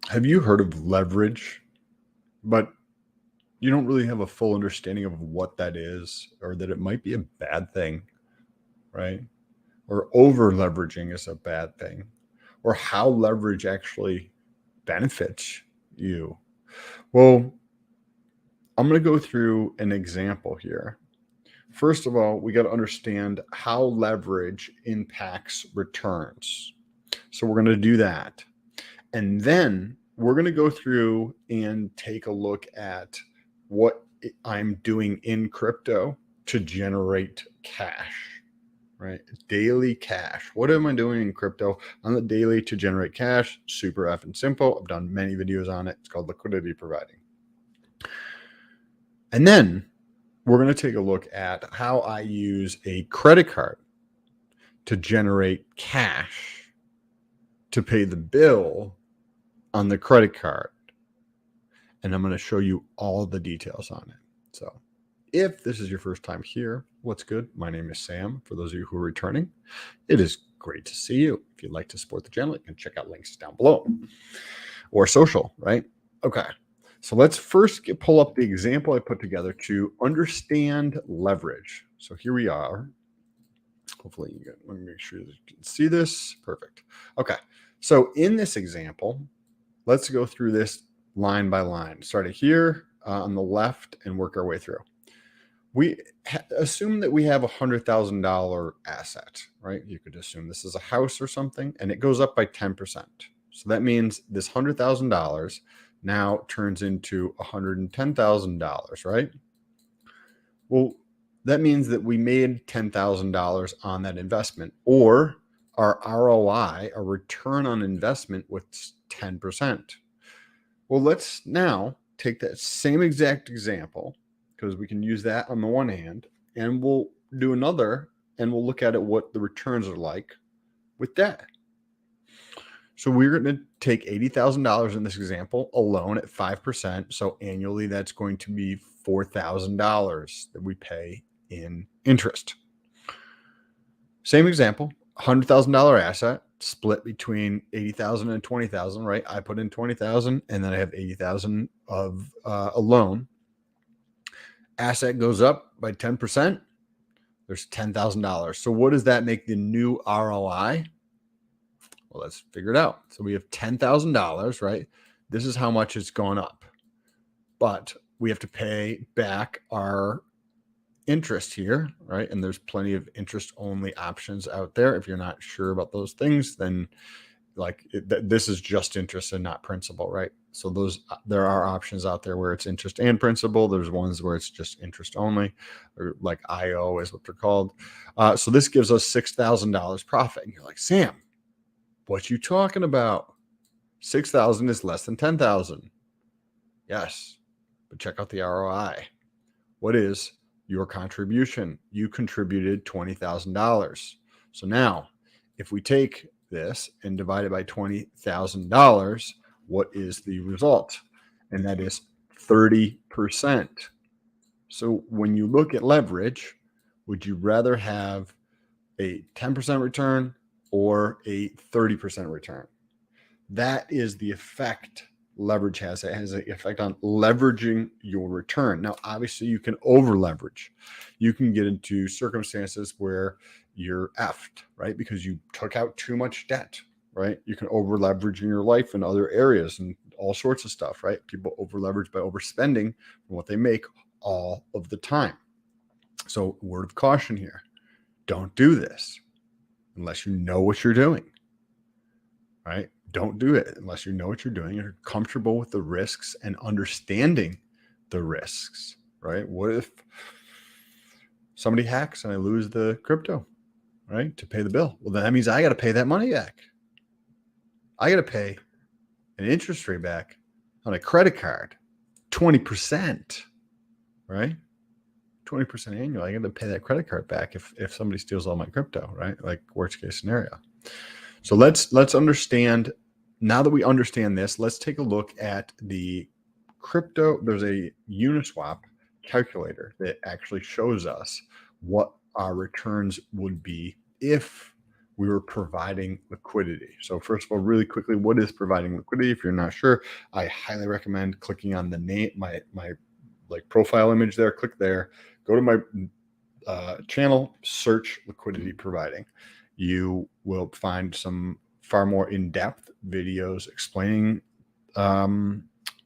Have you heard of leverage? But you don't really have a full understanding of what that is, or that it might be a bad thing, right? Or over leveraging is a bad thing, or how leverage actually benefits you. Well, I'm going to go through an example here. First of all, we got to understand how leverage impacts returns. So we're going to do that. And then we're going to go through and take a look at what I'm doing in crypto to generate cash, right? Daily cash. What am I doing in crypto on the daily to generate cash? Super effing simple. I've done many videos on it. It's called liquidity providing. And then we're going to take a look at how I use a credit card to generate cash to pay the bill on the credit card. And I'm going to show you all the details on it. So if this is your first time here, what's good? My name is Sam. For those of you who are returning, it is great to see you. If you'd like to support the channel, you can check out links down below or social, right? Okay. So let's first pull up the example I put together to understand leverage. So here we are. Hopefully you let me make sure you can see this. Perfect. Okay. So in this example, let's go through this line by line, starting here on the left and work our way through. We assume that we have $100,000 asset, right? You could assume this is a house or something, and it goes up by 10%. So that means this $100,000 now turns into $110,000, right? Well, that means that we made $10,000 on that investment, or our ROI, our return on investment, was 10%. Well, let's now take that same exact example, because we can use that on the one hand, and we'll do another, and we'll look at it what the returns are like with that. So we're going to take $80,000 in this example alone at 5%. So annually, that's going to be $4,000 that we pay in interest. Same example, $100,000 asset split between 80,000 and 20,000, right? I put in 20,000 and then I have 80,000 of a loan. Asset goes up by 10%. There's $10,000. So what does that make the new ROI? Well, let's figure it out. So we have $10,000, right? This is how much it's gone up. But we have to pay back our interest here, right? And there's plenty of interest-only options out there. If you're not sure about those things, then this is just interest and not principal, right? So there are options out there where it's interest and principal. There's ones where it's just interest only, or like IO is what they're called. So this gives us $6,000 profit. And you're like, Sam, what you talking about? 6,000 is less than 10,000. Yes, but check out the ROI. What is your contribution? You contributed $20,000. So now, if we take this and divide it by $20,000, what is the result? And that is 30%. So when you look at leverage, would you rather have a 10% return or a 30% return? That is the effect leverage has. It has an effect on leveraging your return. Now, obviously, you can over leverage. You can get into circumstances where you're effed, right? Because you took out too much debt, right? You can over leverage in your life in other areas and all sorts of stuff, right? People over leverage by overspending from what they make all of the time. So, word of caution here, don't do this unless you know what you're doing, right? Don't do it unless you know what you're doing and are comfortable with the risks and understanding the risks, right? What if somebody hacks and I lose the crypto, right, to pay the bill? Well, then that means I got to pay that money back. I got to pay an interest rate back on a credit card, 20%, right? 20% annual. I got to pay that credit card back if somebody steals all my crypto, right? Like worst case scenario. So let's understand. Now that we understand this, let's take a look at the crypto. There's a Uniswap calculator that actually shows us what our returns would be if we were providing liquidity. So first of all, really quickly, what is providing liquidity? If you're not sure, I highly recommend clicking on the name, my like profile image there. Click there, go to my channel, search liquidity providing. You will find some far more in-depth videos explaining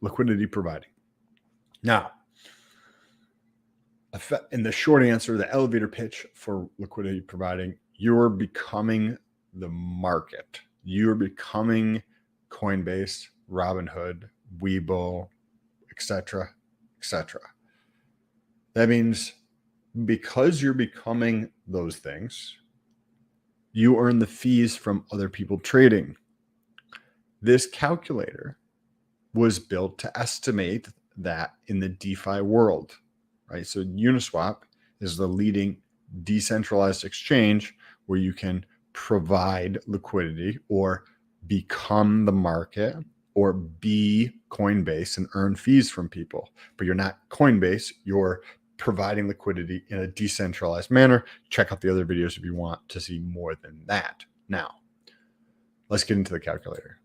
liquidity providing. Now, in the short answer, the elevator pitch for liquidity providing, you're becoming the market. You're becoming Coinbase, Robinhood, Webull, etc., etc. That means because you're becoming those things, you earn the fees from other people trading. This calculator was built to estimate that in the DeFi world, right? So Uniswap is the leading decentralized exchange where you can provide liquidity or become the market or be Coinbase and earn fees from people. But you're not Coinbase, you're providing liquidity in a decentralized manner. Check out the other videos if you want to see more than that. Now, let's get into the calculator.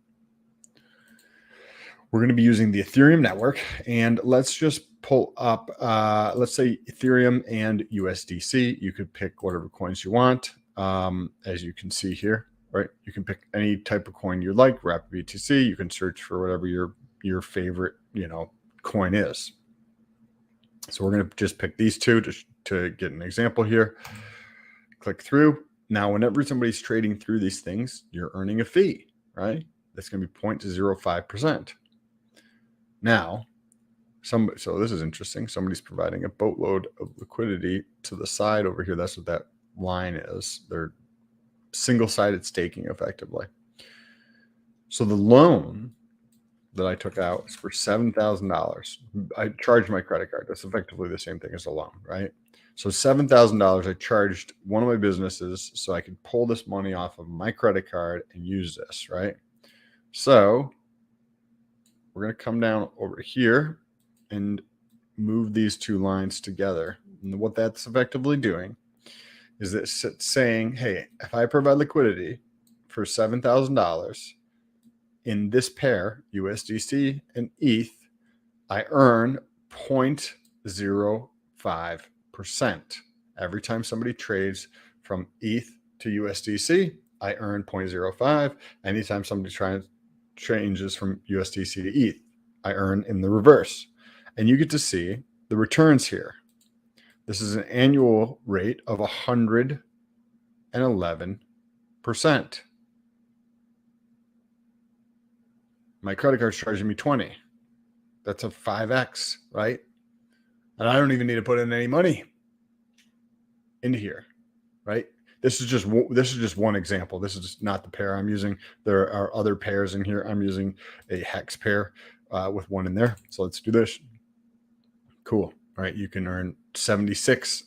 We're going to be using the Ethereum network, and let's just pull up, let's say Ethereum and USDC. You could pick whatever coins you want. As you can see here, right? You can pick any type of coin you like, Rapid BTC. You can search for whatever your favorite, coin is. So we're going to just pick these two to get an example here. Click through. Now, whenever somebody's trading through these things, you're earning a fee, right? That's going to be 0.05%. Now, so this is interesting. Somebody's providing a boatload of liquidity to the side over here. That's what that line is. They're single-sided staking effectively. So the loan that I took out is for $7,000. I charged my credit card. That's effectively the same thing as a loan, right? So $7,000 I charged one of my businesses so I could pull this money off of my credit card and use this, right? So we're going to come down over here and move these two lines together. And what that's effectively doing is it's saying, hey, if I provide liquidity for $7,000 in this pair, USDC and ETH, I earn 0.05%. Every time somebody trades from ETH to USDC, I earn 0.05. Anytime somebody changes from USDC to ETH, I earn in the reverse. And you get to see the returns here. This is an annual rate of 111%. My credit card's charging me 20. That's a 5x, right? And I don't even need to put in any money into here, right? This is just one example. This is just not the pair I'm using. There are other pairs in here. I'm using a hex pair with one in there. So let's do this. Cool. All right. You can earn 76%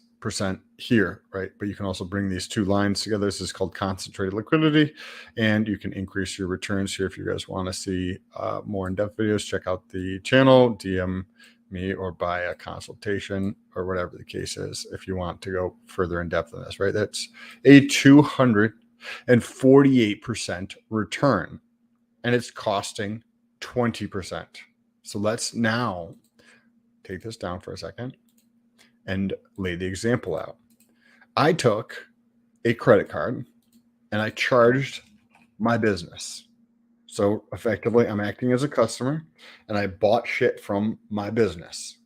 here, right? But you can also bring these two lines together. This is called concentrated liquidity, and you can increase your returns here. If you guys want to see more in-depth videos, check out the channel, DM me, or buy a consultation or whatever the case is if you want to go further in depth on this, right? That's a 248% return, and it's costing 20%. So let's now take this down for a second and lay the example out. I took a credit card and I charged my business. So effectively, I'm acting as a customer and I bought shit from my business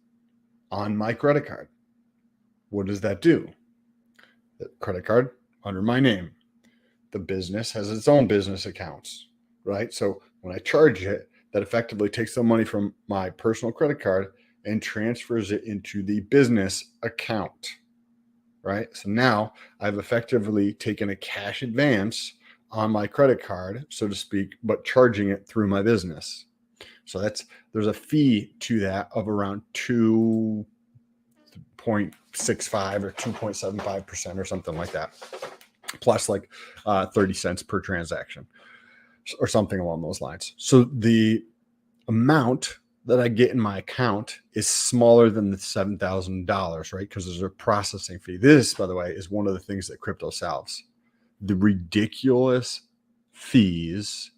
on my credit card. What does that do? The credit card under my name. The business has its own business accounts, right? So when I charge it, that effectively takes the money from my personal credit card and transfers it into the business account, right? So now I've effectively taken a cash advance on my credit card, so to speak, but charging it through my business. So there's a fee to that of around 2.65 or 2.75% or something like that, plus like 30 cents per transaction or something along those lines. So the amount that I get in my account is smaller than the $7,000, right? Because there's a processing fee. This, by the way, is one of the things that crypto solves. the ridiculous fees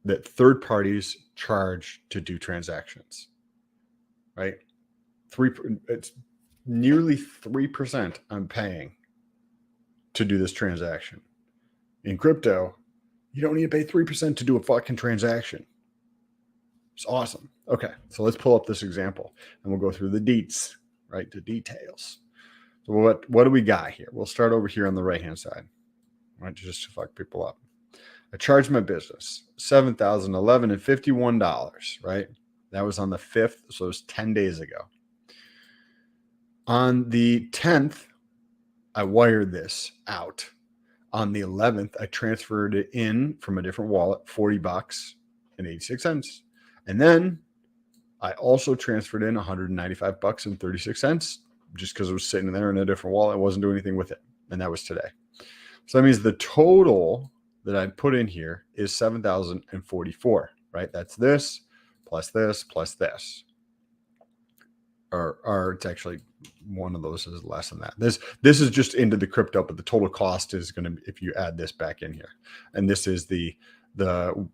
that third parties charge to do transactions, right? It's nearly 3% I'm paying to do this transaction. In crypto, you don't need to pay 3% to do a fucking transaction. It's awesome. Okay, so let's pull up this example and we'll go through the deets, right? The details. So what do we got here? We'll start over here on the right-hand side, right? Just to fuck people up. I charged my business $7,011.51, right? That was on the 5th, so it was 10 days ago. On the 10th, I wired this out. On the 11th, I transferred it in from a different wallet, $40.86. And then I also transferred in $195.36 just because it was sitting there in a different wallet. I wasn't doing anything with it. And that was today. So that means the total that I put in here is $7,044, right? That's this plus this plus this. Or it's actually one of those is less than that. This is just into the crypto, but the total cost is going to be, if you add this back in here, and this is the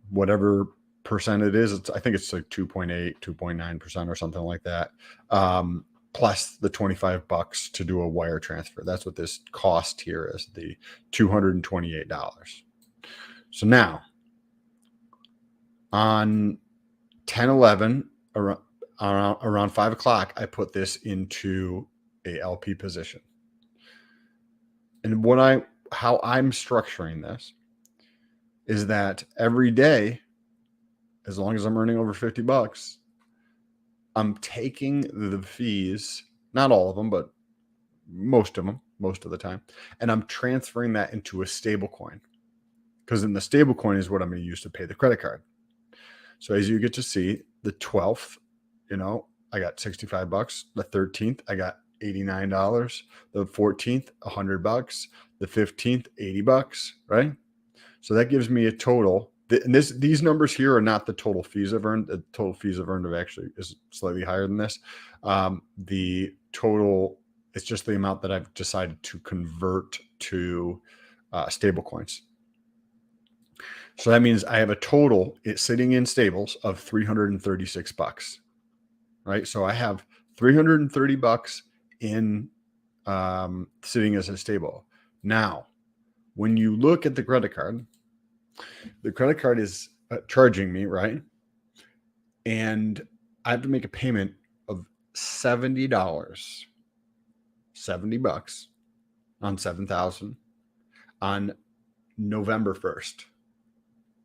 whatever percent it is. I think it's like 2.8, 2.9% or something like that. Plus the $25 to do a wire transfer. That's what this cost here is, the $228. So now on 10/11 around 5 o'clock, I put this into a LP position. And how I'm structuring this is that every day, as long as I'm earning over $50, I'm taking the fees, not all of them, but most of them, most of the time, and I'm transferring that into a stable coin. Because in the stable coin is what I'm going to use to pay the credit card. So as you get to see, the 12th, I got $65. The 13th, I got $89. The 14th, $100. The 15th, $80, right? So that gives me a total. And these numbers here are not the total fees I've earned. The total fees I've earned actually is slightly higher than this. The total, it's just the amount that I've decided to convert to stable coins. So that means I have a total, it's sitting in stables of $336. Right. So I have $330 in sitting as a stable. Now, when you look at the credit card is charging me, right? And I have to make a payment of $70, $70 on 7,000 on November 1st.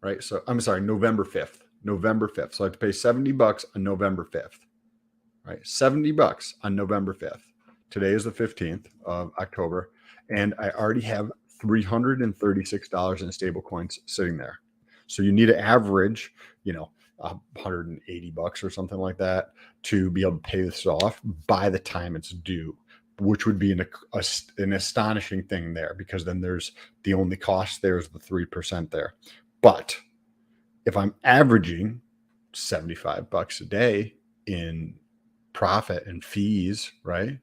Right. So I'm sorry, November 5th. So I have to pay $70 on November 5th. Right, $70 on November 5th. Today is the 15th of October, and I already have $336 in stable coins sitting there. So you need to average, $180 or something like that to be able to pay this off by the time it's due, which would be an astonishing thing there, because then there's the only cost there is the 3% there. But if I'm averaging $75 a day in profit and fees, right?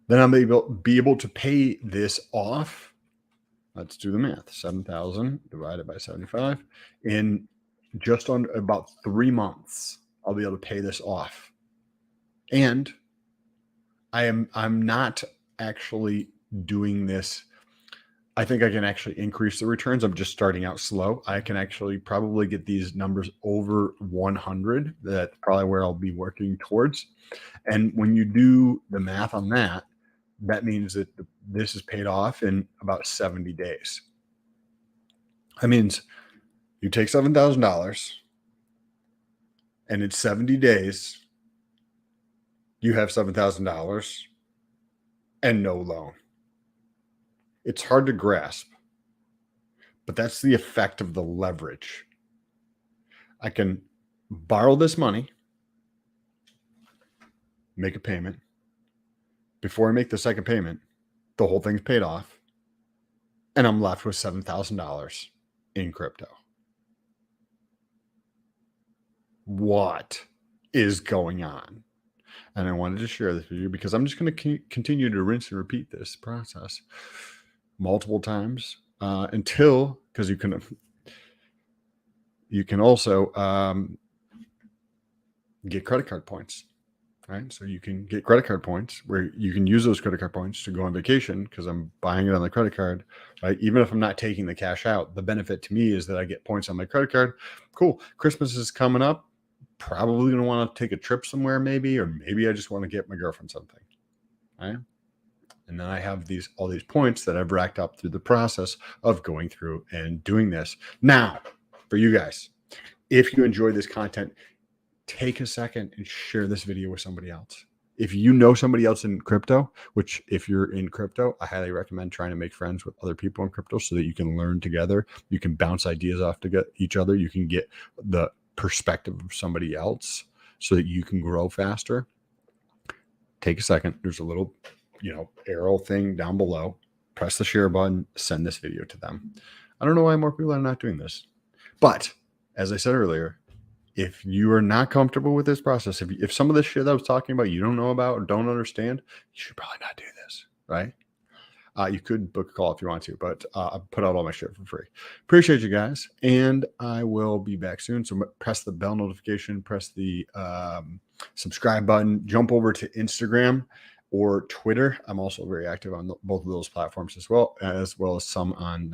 Then I'm be able to pay this off. Let's do the math. 7,000 divided by 75 in just on about 3 months. I'll be able to pay this off. And I'm not actually doing this. I think I can actually increase the returns. I'm just starting out slow. I can actually probably get these numbers over 100. That's probably where I'll be working towards. And when you do the math on that, that means that this is paid off in about 70 days. That means you take $7,000 and in 70 days, you have $7,000 and no loan. It's hard to grasp, but that's the effect of the leverage. I can borrow this money, make a payment. Before I make the second payment, the whole thing's paid off, and I'm left with $7,000 in crypto. What is going on? And I wanted to share this with you because I'm just going to continue to rinse and repeat this process multiple times until, because you can also get credit card points, right? So you can get credit card points where you can use those credit card points to go on vacation because I'm buying it on the credit card, right? Even if I'm not taking the cash out, the benefit to me is that I get points on my credit card. Cool. Christmas is coming up. Probably going to want to take a trip somewhere, maybe, or maybe I just want to get my girlfriend something, right? And then I have all these points that I've racked up through the process of going through and doing this. Now, for you guys, if you enjoy this content, take a second and share this video with somebody else. If you know somebody else in crypto, which if you're in crypto, I highly recommend trying to make friends with other people in crypto so that you can learn together. You can bounce ideas off to each other. You can get the perspective of somebody else so that you can grow faster. Take a second. There's a little, arrow thing down below. Press the share button, send this video to them. I don't know why more people are not doing this, but as I said earlier, if you are not comfortable with this process, if some of this shit that I was talking about you don't know about or don't understand, you should probably not do this, right? You could book a call if you want to, but I put out all my shit for free. Appreciate you guys, and I will be back soon. So press the bell notification, press the subscribe button, jump over to Instagram or Twitter. I'm also very active on both of those platforms as well as some on